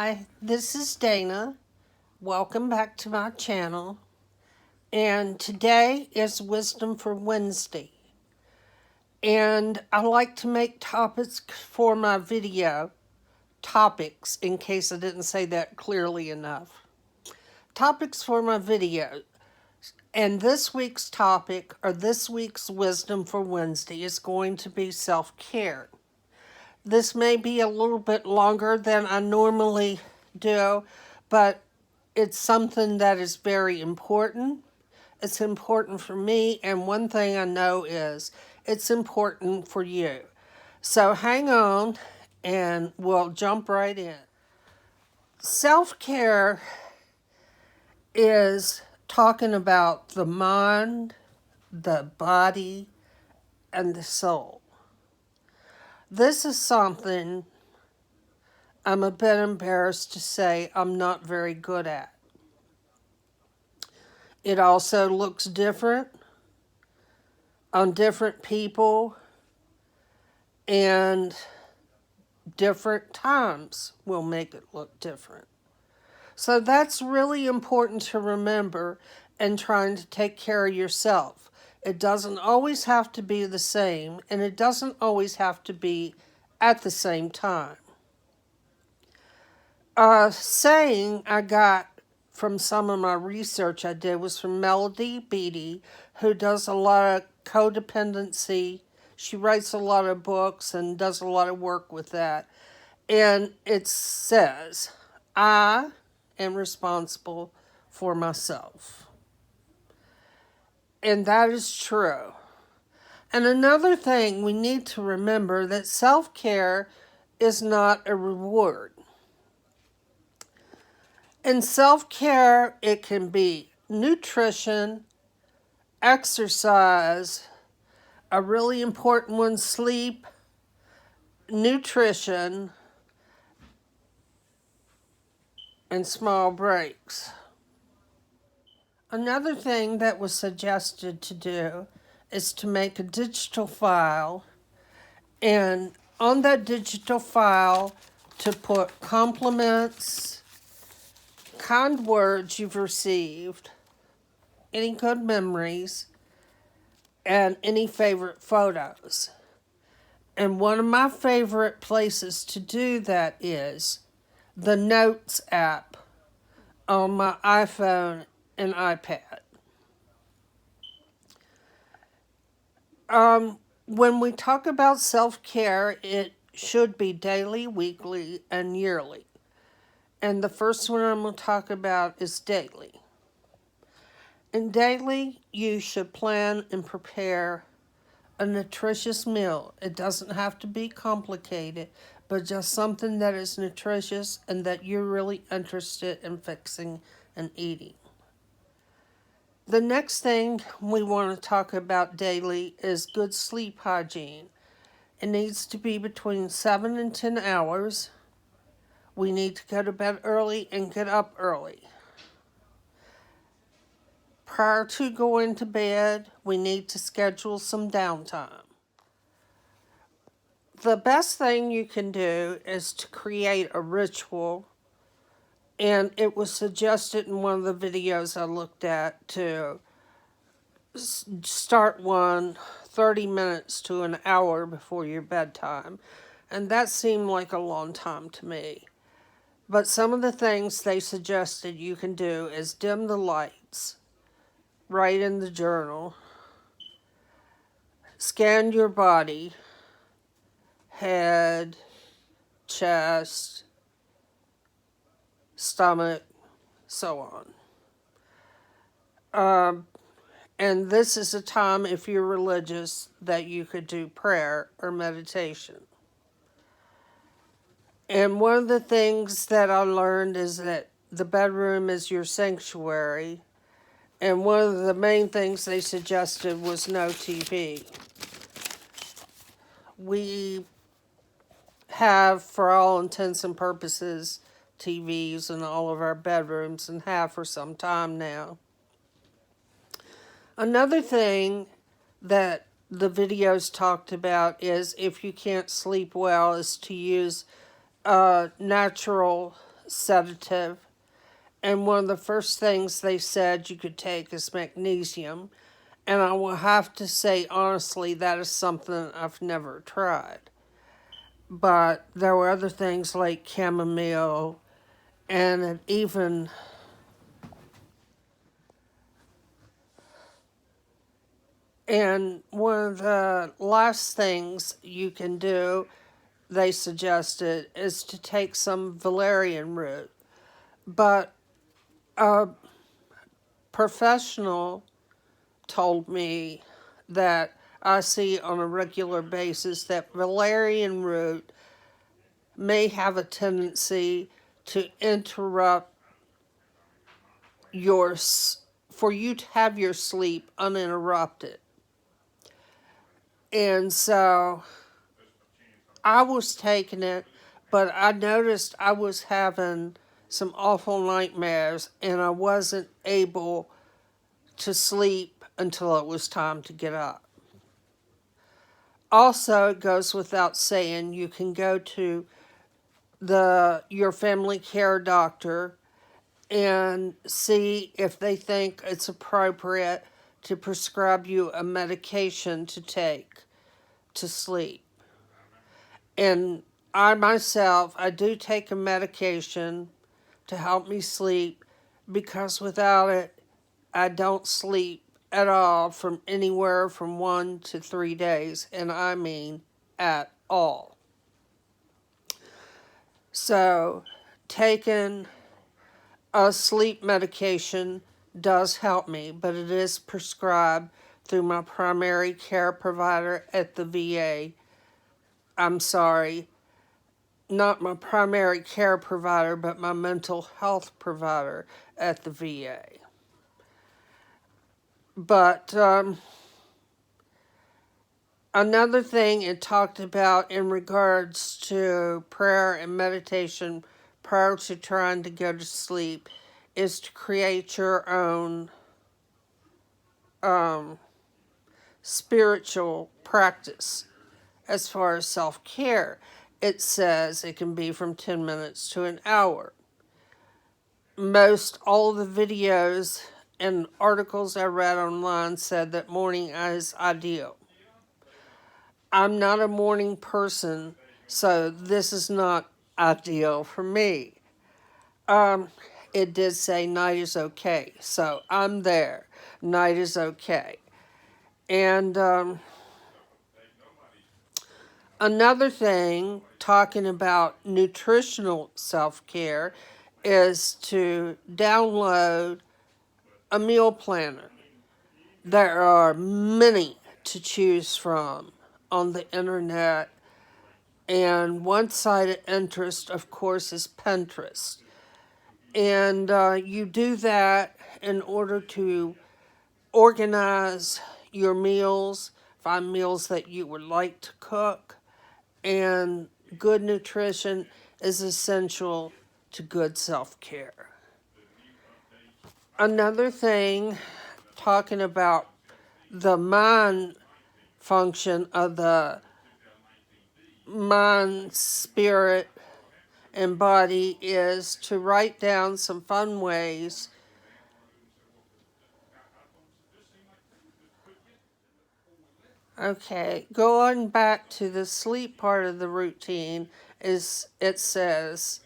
Hi, this is Dana. Welcome back to my channel. And today is Wisdom for Wednesday. And I like to make topics for my video. Topics, in case I didn't say that clearly enough. Topics for my video. And this week's topic, or this week's Wisdom for Wednesday, is going to be self-care. This may be a little bit longer than I normally do, but it's something that is very important. It's important for me, and one thing I know is it's important for you. So hang on, and we'll jump right in. Self-care is talking about the mind, the body, and the soul. This is something I'm a bit embarrassed to say I'm not very good at. It also looks different on different people, and different times will make it look different. So that's really important to remember in trying to take care of yourself. It doesn't always have to be the same, and it doesn't always have to be at the same time. Saying I got from some of my research I did was from Melody Beattie, who does a lot of codependency. She writes a lot of books and does a lot of work with that. And it says, I am responsible for myself. And that is true. And another thing we need to remember that self-care is not a reward. In self-care, it can be nutrition, exercise, a really important one, sleep, nutrition, and small breaks. Another thing that was suggested to do is to make a digital file, and on that digital file to put compliments, kind words you've received, any good memories, and any favorite photos. And one of my favorite places to do that is the Notes app on my iPhone and iPad. When we talk about self-care, it should be daily, weekly, and yearly. And the first one I'm going to talk about is daily. In daily, you should plan and prepare a nutritious meal. It doesn't have to be complicated, but just something that is nutritious and that you're really interested in fixing and eating. The next thing we want to talk about daily is good sleep hygiene. It needs to be between 7 and 10 hours. We need to go to bed early and get up early. Prior to going to bed, we need to schedule some downtime. The best thing you can do is to create a ritual, and it was suggested in one of the videos I looked at to start one 30 minutes to an hour before your bedtime, and that seemed like a long time to me. But some of the things they suggested you can do is dim the lights, write in the journal, scan your body, head, chest, stomach, so on. And this is a time, if you're religious, that you could do prayer or meditation. And one of the things that I learned is that the bedroom is your sanctuary. And one of the main things they suggested was no TV. We have, for all intents and purposes, TVs in all of our bedrooms and have for some time now. Another thing that the videos talked about is if you can't sleep well is to use natural sedative. And one of the first things they said you could take is magnesium. And I will have to say, honestly, that is something I've never tried. But there were other things like chamomile, and it even and one of the last things you can do, they suggested, is to take some valerian root. But a professional told me that I see on a regular basis that valerian root may have a tendency to interrupt for you to have your sleep uninterrupted. And so I was taking it, but I noticed I was having some awful nightmares and I wasn't able to sleep until it was time to get up. Also, it goes without saying, you can go to your family care doctor and see if they think it's appropriate to prescribe you a medication to take to sleep. And I myself, I do take a medication to help me sleep because without it, I don't sleep at all from anywhere from 1 to 3 days, and I mean at all. So, taking a sleep medication does help me, but it is prescribed through my primary care provider at the VA. I'm sorry, not my primary care provider, but my mental health provider at the VA. But another thing it talked about in regards to prayer and meditation prior to trying to go to sleep is to create your own spiritual practice as far as self-care. It says it can be from 10 minutes to an hour. Most all the videos and articles I read online said that morning is ideal. I'm not a morning person, so this is not ideal for me. It did say night is okay, so I'm there. Night is okay. And another thing, talking about nutritional self-care, is to download a meal planner. There are many to choose from on the internet, and one site of interest, of course, is Pinterest. And you do that in order to organize your meals, find meals that you would like to cook, and good nutrition is essential to good self-care. Another thing, talking about the mind function of the mind, spirit, and body, is to write down some fun ways going back to the sleep part of the routine, is it says,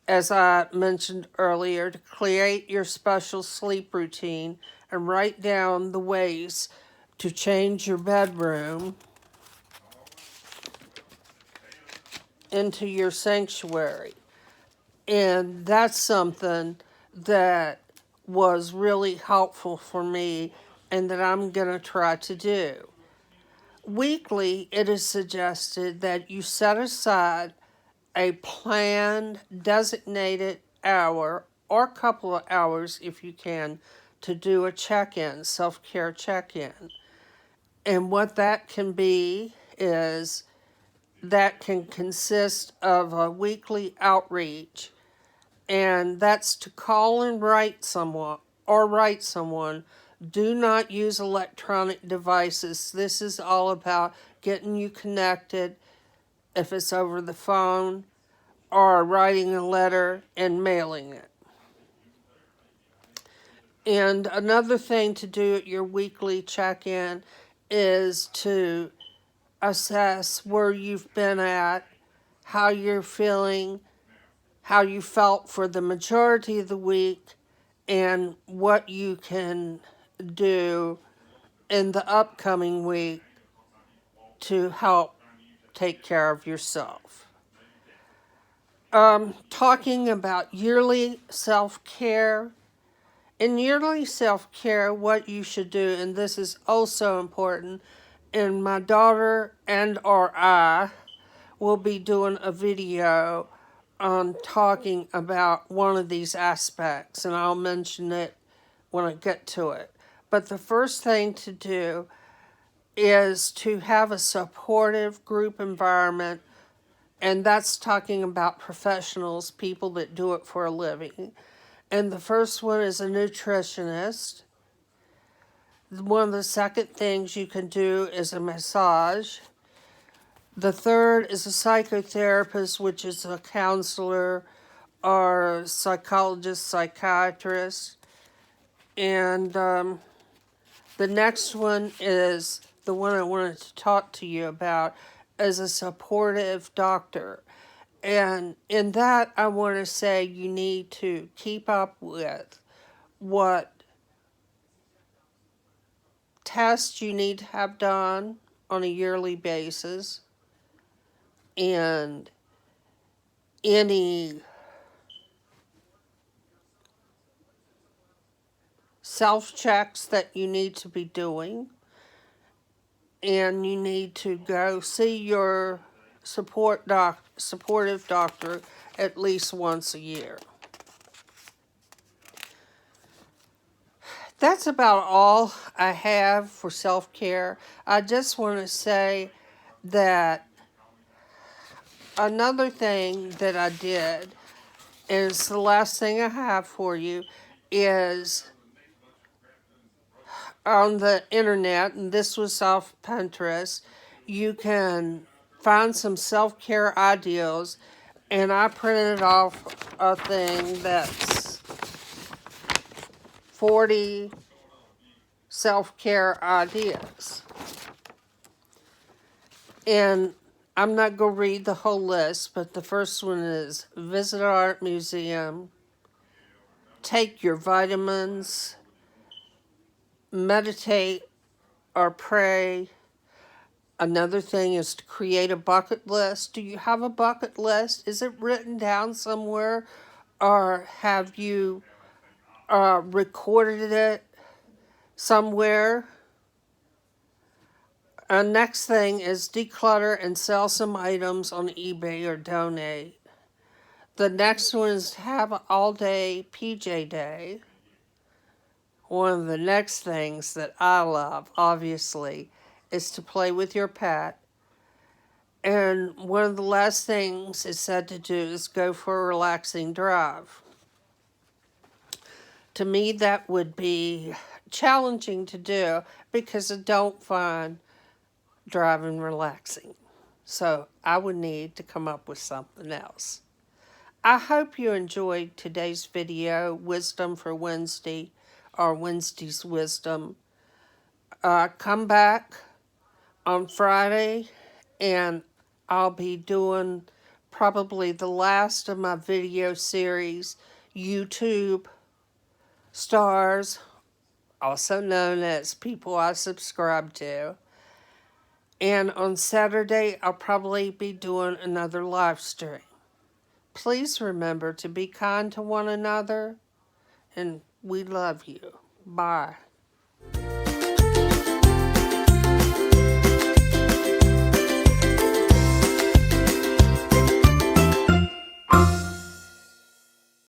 as I mentioned earlier, to create your special sleep routine and write down the ways to change your bedroom into your sanctuary. And that's something that was really helpful for me and that I'm going to try to do. Weekly, it is suggested that you set aside a planned, designated hour or couple of hours, if you can, to do a check-in, self-care check-in. And what that can be is that can consist of a weekly outreach, and that's to call and write someone. Do not use electronic devices. This is all about getting you connected, if it's over the phone or writing a letter and mailing it. And another thing to do at your weekly check-in is to assess where you've been at, how you're feeling, how you felt for the majority of the week, and what you can do in the upcoming week to help take care of yourself. Talking about yearly self-care. In yearly self-care, what you should do, and this is also important, and my daughter and or I will be doing a video on talking about one of these aspects, and I'll mention it when I get to it. But the first thing to do is to have a supportive group environment, and that's talking about professionals, people that do it for a living. And the first one is a nutritionist. One of the second things you can do is a massage. The third is a psychotherapist, which is a counselor or psychologist, psychiatrist. And the next one is the one I wanted to talk to you about, is a supportive doctor. And in that, I want to say you need to keep up with what tests you need to have done on a yearly basis, and any self-checks that you need to be doing, and you need to go see your supportive doctor at least once a year. That's about all I have for self-care. I just want to say that another thing that I did, and it's the last thing I have for you, is on the internet, and this was off Pinterest, you can find some self-care ideas, and I printed off a thing that's 40 self-care ideas. And I'm not going to read the whole list, but the first one is visit an art museum, take your vitamins, meditate or pray. Another thing is to create a bucket list. Do you have a bucket list? Is it written down somewhere, or have you recorded it somewhere? Next thing is declutter and sell some items on eBay or donate. The next one is to have an all-day PJ day. One of the next things that I love, obviously, is to play with your pet. And one of the last things it's said to do is go for a relaxing drive. To me, that would be challenging to do because I don't find driving relaxing. So I would need to come up with something else. I hope you enjoyed today's video, Wisdom for Wednesday, or Wednesday's Wisdom. Come back on Friday, and I'll be doing probably the last of my video series, YouTube Stars, also known as people I subscribe to. And on Saturday, I'll probably be doing another live stream. Please remember to be kind to one another, and we love you. Bye.